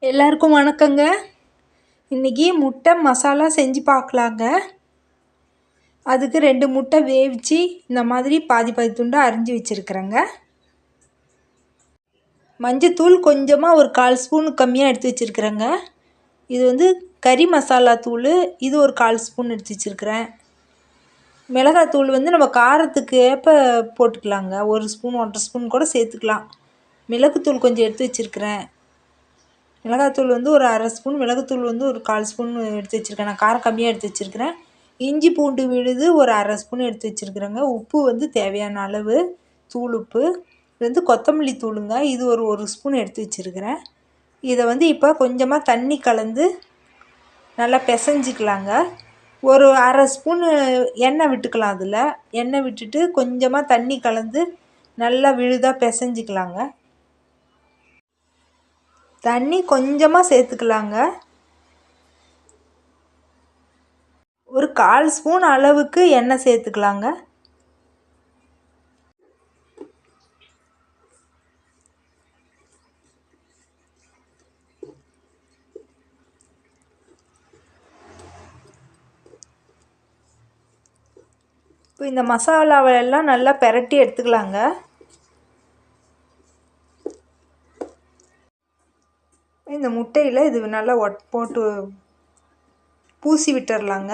எல்லாருக்கும் வணக்கங்க. இன்றைக்கி முட்டை மசாலா செஞ்சு பார்க்கலாங்க. அதுக்கு 2 முட்டை வேவிச்சு இந்த மாதிரி பாதி பாதி துண்டாக அரிஞ்சு வச்சுருக்குறேங்க. மஞ்சத்தூள் கொஞ்சமாக ஒரு 1/4 ஸ்பூன் கம்மியாக எடுத்து வச்சுருக்குறேங்க. இது வந்து கறி மசாலா தூள், இது ஒரு 1/4 ஸ்பூன் எடுத்து வச்சுருக்குறேன். மிளகாத்தூள் வந்து நம்ம காரத்துக்கு ஏற்ப போட்டுக்கலாங்க. 1 ஸ்பூன் 1/2 ஸ்பூன் கூட சேர்த்துக்கலாம். மிளகுத்தூள் கொஞ்சம் எடுத்து வச்சுருக்குறேன். மிளகாத்தூள் வந்து ஒரு 1/2 ஸ்பூன், மிளகுத்தூள் வந்து ஒரு 1/4 ஸ்பூன் எடுத்து வச்சுருக்கேன். நான் காரம் கம்மியாக எடுத்து வச்சுருக்கிறேன். இஞ்சி பூண்டு விழுது ஒரு 1/2 ஸ்பூன் எடுத்து வச்சுருக்குறேங்க. உப்பு வந்து தேவையான அளவு, தூள் உப்பு. இது வந்து கொத்தமல்லி தூளுங்க, இது ஒரு ஸ்பூன் எடுத்து வச்சுருக்கிறேன். இதை வந்து இப்போ கொஞ்சமாக தண்ணி கலந்து நல்லா பிசைஞ்சிக்கலாங்க. ஒரு 1/2 ஸ்பூன் எண்ணெய் விட்டுக்கலாம். அதில் எண்ணெய் விட்டுட்டு கொஞ்சமாக தண்ணி கலந்து நல்லா விழுதாக பிசைஞ்சிக்கலாங்க. தண்ணி கொஞ்சமாக சேர்த்துக்கலாங்க. ஒரு 1/4 ஸ்பூன் அளவுக்கு எண்ணெய் சேர்த்துக்கலாங்க. இப்போ இந்த மசாலாவெல்லாம் நல்லா பெரட்டி எடுத்துக்கலாங்க. இந்த முட்டையில் இது நல்லா போட்டு பூசி விட்டுறலாங்க.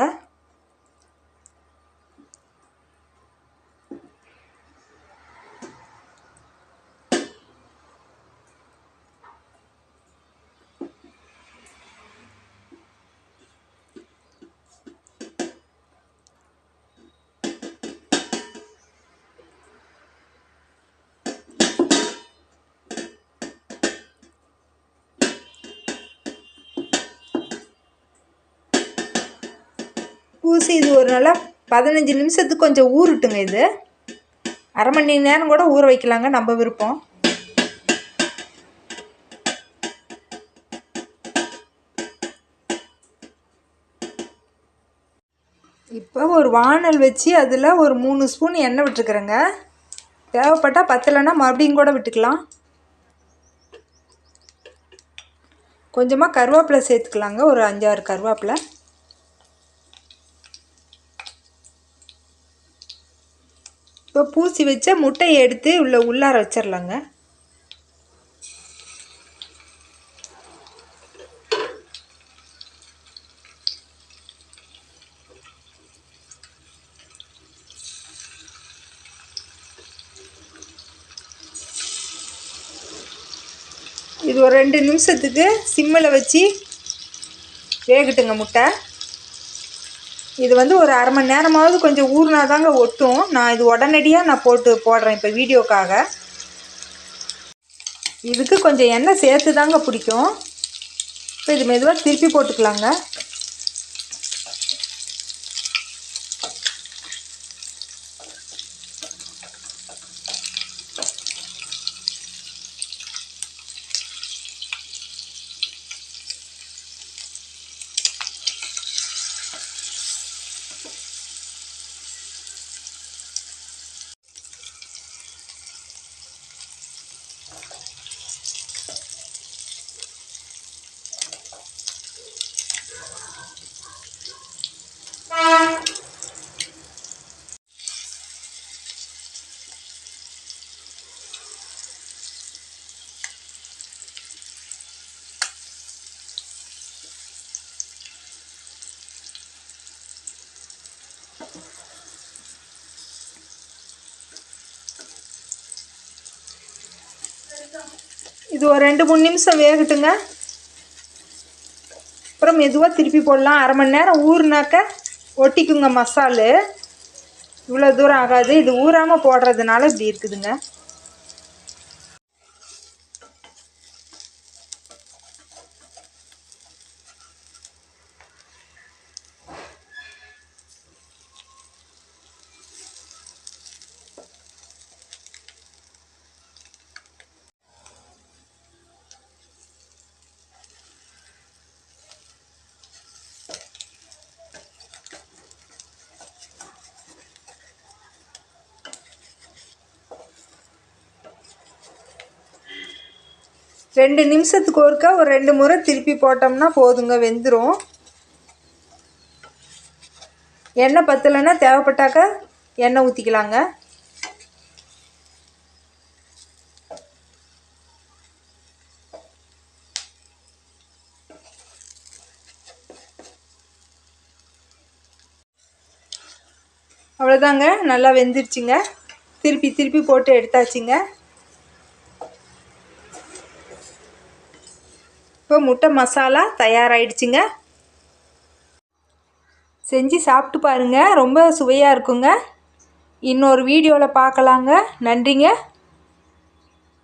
பூசி இது ஒரு நல்லா 15 நிமிஷத்துக்கு கொஞ்சம் ஊறட்டுங்க. இது 1/2 மணி நேரம் கூட ஊற வைக்கலாங்க, நம்ம விருப்பம். இப்போ ஒரு வானல் வச்சு அதில் ஒரு 3 ஸ்பூன் எண்ணெய் விட்டுருக்குறேங்க. தேவைப்பட்டால் பத்தலைன்னா மறுபடியும் கூட விட்டுக்கலாம். கொஞ்சமாக கருவேப்பிலை சேர்த்துக்கலாங்க, ஒரு 5-6 கருவேப்பிலை. இப்போ பூசி வச்ச முட்டையை எடுத்து உள்ளார வச்சிடலாங்க. இது ஒரு 2 நிமிஷத்துக்கு சிம்மில் வச்சு வேகட்டுங்க முட்டை. இது வந்து ஒரு 1/2 மணி நேரமாவது கொஞ்சம் ஊறினாதாங்க ஒட்டும். நான் இது உடனடியாக போடுறேன் இப்போ வீடியோக்காக. இதுக்கு கொஞ்சம் எண்ணெய் சேர்த்து தாங்க பிடிக்கும். இப்போ இது மெதுவாக திருப்பி போட்டுக்கலாங்க. இது ஒரு 2-3 நிமிஷம் வேகட்டுங்க. அப்புறம் மெதுவாக திருப்பி போடலாம். 1/2 மணி நேரம் ஊறுனாக்க ஒட்டிக்குங்க மசாலு. இவ்வளோ தூரம் ஆகாது. இது ஊறாமல் போடுறதுனால இப்படி இருக்குதுங்க. 2 நிமிஷத்துக்கு ஒருக்கா ஒரு 2 முறை திருப்பி போட்டோம்னா போதுங்க, வெந்துடும். எண்ணெய் பத்தலைன்னா தேவைப்பட்டாக்க எண்ணெய் ஊற்றிக்கலாங்க. அவ்வளோதாங்க, நல்லா வெந்துருச்சுங்க. திருப்பி திருப்பி போட்டு எடுத்தாச்சுங்க. இப்போ முட்டை மசாலா தயாராகிடுச்சுங்க. செஞ்சு சாப்பிட்டு பாருங்கள், ரொம்ப சுவையாக இருக்குங்க. இன்னொரு வீடியோவில் பார்க்கலாங்க. நன்றிங்க.